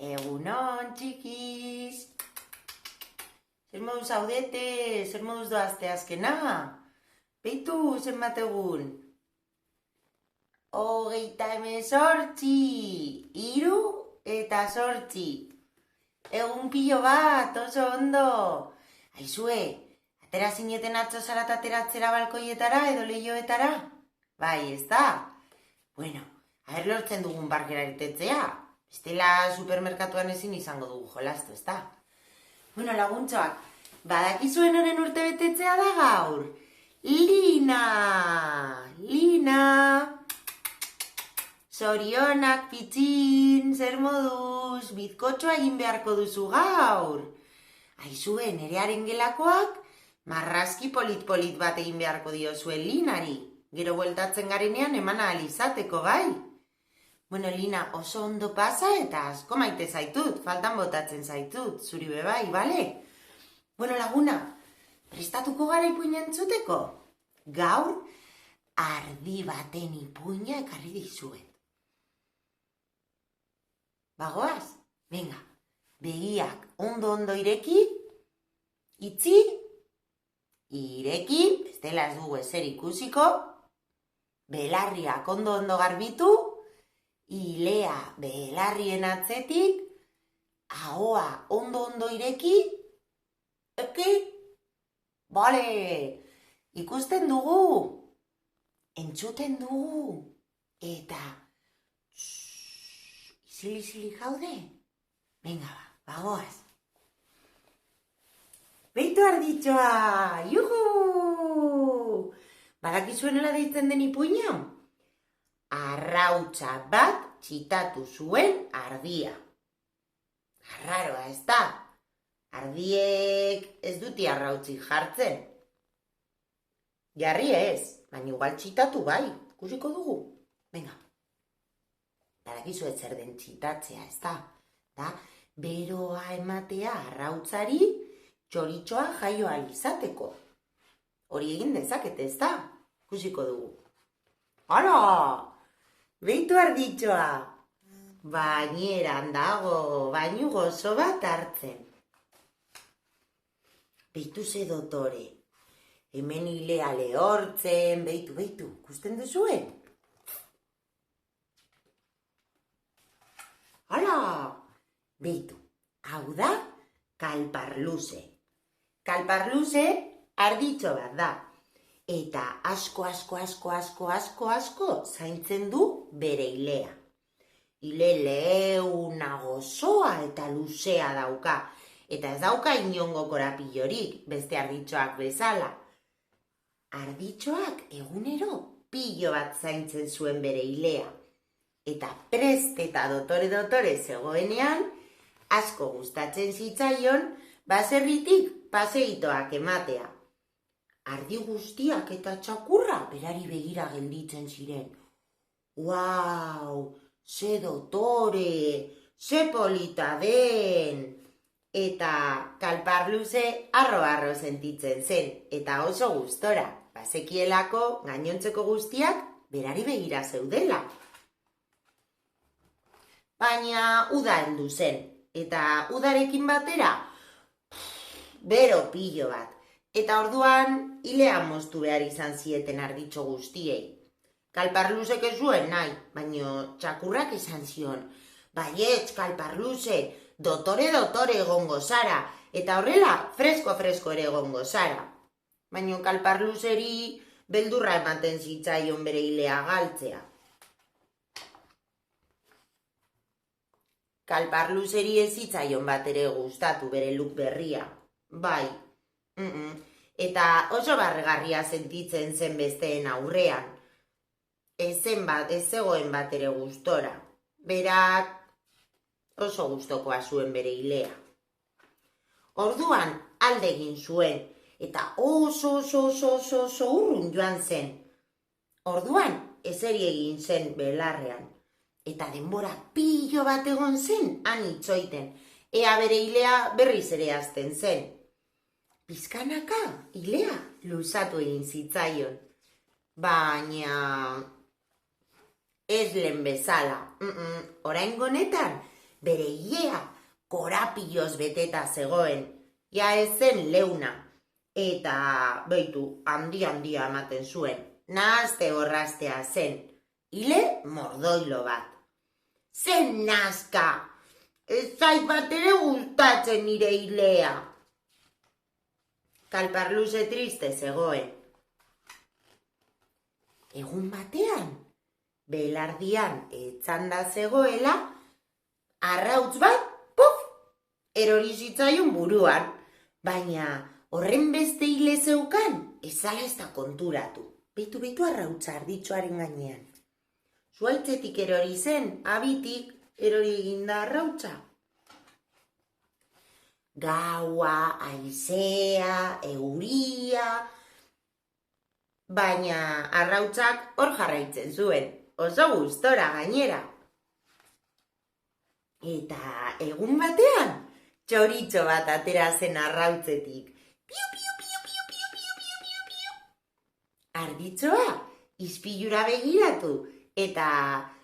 Egunon, txikiz. Zer moduz zaudete, zer moduz doazte azkena? Beitu zenbat egun. 38, 38. Egun pilo bat, oso ondo. Aizue, atera zineten atzo zarat ateratzera balkoietara edo lehioetara? Bai, ez da? Bueno, haber lortzen dugun barkera irtetzea. Bestela supermerkatuan ezin izango dugu jolastu, ez da? Bueno, laguntxoak, badakizuen honen urte betetzea da gaur. Lina! Zorionak, pitxin, zer moduz, bizkotxoa egin beharko duzu gaur. Aizue, nerearen gelakoak, marrazki polit-polit bat egin beharko diozuen Linari. Gero bueltatzen garenean eman ahal izateko, bai? Bueno, Lina, oso ondo pasa eta asko maite zaitut, faltan botatzen zaitut, zuri bebai, bale? Bueno, laguna, prestatuko gara ipuina entzuteko? Gaur, ardi baten ipuina ekarri dizuet. Bagoaz? Venga, begiak ondo ireki, itzi, ireki, bestela ez dugu ezer ikusiko, belarriak ondo garbitu, ilea belarrien atzetik, ahoa ondo ireki, bale, ikusten dugu, entzuten dugu, eta izili jaude? Venga, bagoaz. Beitu arditxoa, juhu! Badakizuenela deitzen den ipuina? Arrautza bat txitatu zuen ardia. Arraroa, ez da? Ardiek ez duti arrautzik jartzen. Jarri ez, baina igual txitatu bai, ikusiko dugu. Venga, badakizuet zer den txitatzea, ez da? Da, beroa ematea arrautzari txoritxoa jaio ahal izateko. Hori egin dezakete, ez da? Ikusiko dugu. Hala! Beitu arditxoa! Baineran dago, bainu gozo bat hartzen. Beitu ze dotore. Hemen hilea lehortzen, beitu, ikusten duzuen? Hala! Beitu, hau da kalparluze. Kalparluze arditxo bat da. Eta asko zaintzen du bere hilea. Hile leuna gozoa eta luzea dauka. Eta ez dauka inongo korapillorik, beste arditxoak bezala. Arditxoak egunero pillo bat zaintzen zuen bere hilea. Eta prest eta dotore zegoenean, asko gustatzen zitzaion, baserritik paseitoak ematea. Ardi guztiak eta txakurra berari begira gelditzen ziren. Uau, ze dotore, ze polita den! Eta kalparluze arro sentitzen zen, eta oso gustora, bazekielako gainontzeko guztiak berari begira zeudela. Baina uda heldu zen, eta udarekin batera, bero pillo bat. Eta orduan, hilea moztu behar izan zieten arditxo guztiei. Kalparluzek ez zuen nahi, baino txakurrak esan zion. Baietz, kalparluze, dotore egongo zara, eta horrela, fresko ere egongo zara. Baino kalparluzeri beldurra ematen zitzaion bere hilea galtzea. Kalparluzeri ez zitzaion bat ere gustatu bere look berria. Bai. Eta oso barregarria sentitzen zen besteen aurrean. Ez zegoen bat ere gustora. Berak oso gustokoa zuen bere hilea. Orduan alde egin zuen, eta oso urrun joan zen. Orduan ezeri egin zen belarrean. Eta denbora pillo bat egon zen han itxoiten. Ea bere hilea berriz ere hasten zen. Pizkanaka, hilea, luzatu egin zitzaion. Baina ez lehen bezala. Oraingo honetan, bere ilea korapioz beteta zegoen, ja ez zen leuna, eta beitu handia ematen zuen, nahazte horraztea zen, ile mordoilo bat. Zen nazka, ez zait bat ere gustatzen nire ilea. Kalparluze triste zegoen. Egun batean, belardian etzanda zegoela, arrautz bat, puf, erori zitzaion buruan, baina horren beste hile zeukan, ezala ez da konturatu. Beitu arrautza arditxoaren gainean. Zuaitzetik erori zen, abitik erori eginda arrautza. Gaua, haizea, euria, baina arrautzak hor jarraitzen zuen, oso gustora gainera. Eta egun batean, txoritxo bat atera zen arrautzetik. Piu, piu, piu, piu, piu, piu, piu, piu, piu. Arditxoa, ispilura begiratu eta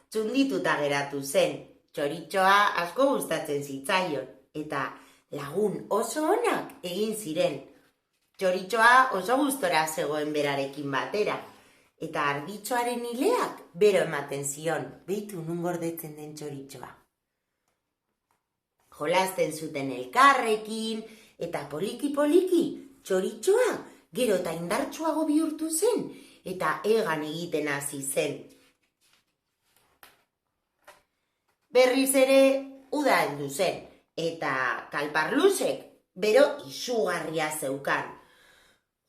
txundituta geratu zen. Txoritxoa asko gustatzen zitzaion eta lagun oso onak egin ziren. Txoritxoa oso gustora zegoen berarekin batera. Eta arditxoaren hileak bero ematen zion. Beitu nun gordetzen den txoritxoa. Jolasten zuten elkarrekin, eta poliki txoritxoa gero eta indartsuago bihurtu zen, eta egan egiten hasi zen. Berriz ere uda heldu zen, eta Kalparlusek bero izugarria zeukan.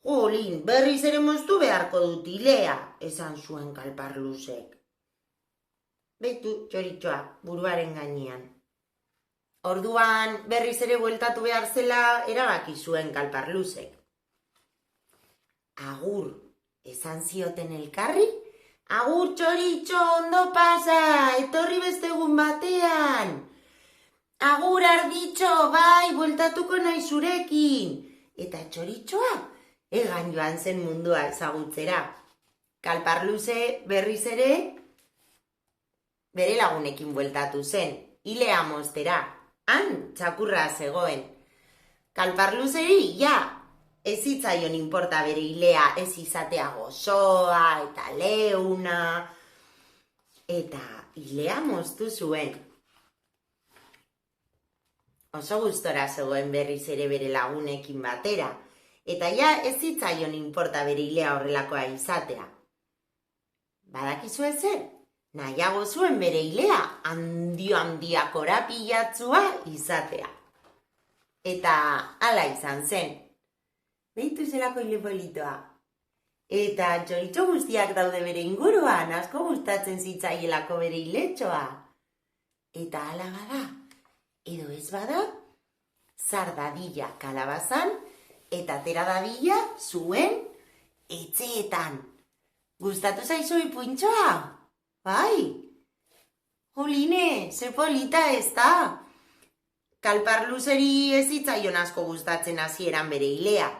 Jolin, berriz ere moztu beharko dut hilea, esan zuen Kalparlusek. Beitu txoritxoa buruaren gainean. Orduan berriz ere bueltatu behar zela erabaki zuen Kalparlusek. Agur, esan zioten elkarri? Agur txoritxo, ondo pasa, etorri beste egun batean. Agur arditxo, bai, bueltatuko nahi zurekin. Eta txoritxoa, egan joan zen mundua ezagutzera. Kalparluse berriz ere, bere lagunekin bueltatu zen, hilea moztera. Han, txakurra zegoen. Kalparluseri, ja, ez zitzaion inporta bere hilea ez izatea gozoa eta leuna. Eta hilea moztu zuen. Oso gustora zegoen berriz ere bere lagunekin batera. Eta ja, ez zitzaion inporta bere hilea horrelakoa izatea. Badakizu zer? Nahiago zuen bere hilea handia korapilatzua izatea. Eta hala izan zen. Beitu zelako hile politoa. Eta txoritxo guztiak daude bere inguruan, asko gustatzen zitzaielako bere hiletxoa. Eta hala bada, edo ez bada, zar dadila kalabazan, eta atera dadila zuen etxeetan. Gustatu zaizu ipuintxoa? Bai, Joline, ze polita ez da. Kalparluseri ez zitzaion asko gustatzen hasieran bere hilea,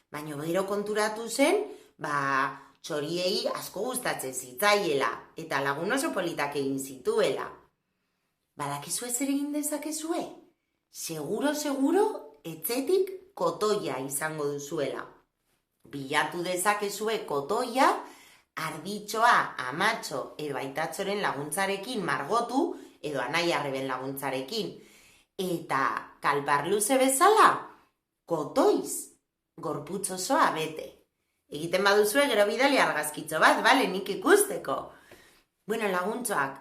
baina gero konturatu zen, txoriei asko gustatzen zitzaiela, eta lagun oso politak egin zituela. Badakizue zer egin dezakezue? Seguro, etxetik kotoia izango duzuela. Bilatu dezakezue kotoia, arditxoa, amatxo edo aitatxoren laguntzarekin margotu edo anaiarreben laguntzarekin. Eta Kalparluze bezala, kotoiz, gorputz osoa bete. Egiten baduzue gero bidali argazkitxo bat, bale, nik ikusteko. Bueno, laguntzoak,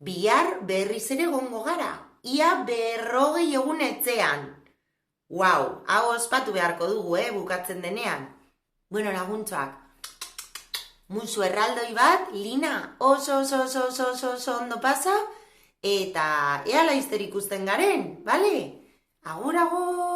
bihar berriz ere gongo gara, ia 40 egun etxean. Wow, hau ospatu beharko dugu, bukatzen denean. Bueno, laguntzoak, musu erraldoi bat, Lina, oso ondo pasa, eta ea laizter ikusten garen, bale? Agur, agur!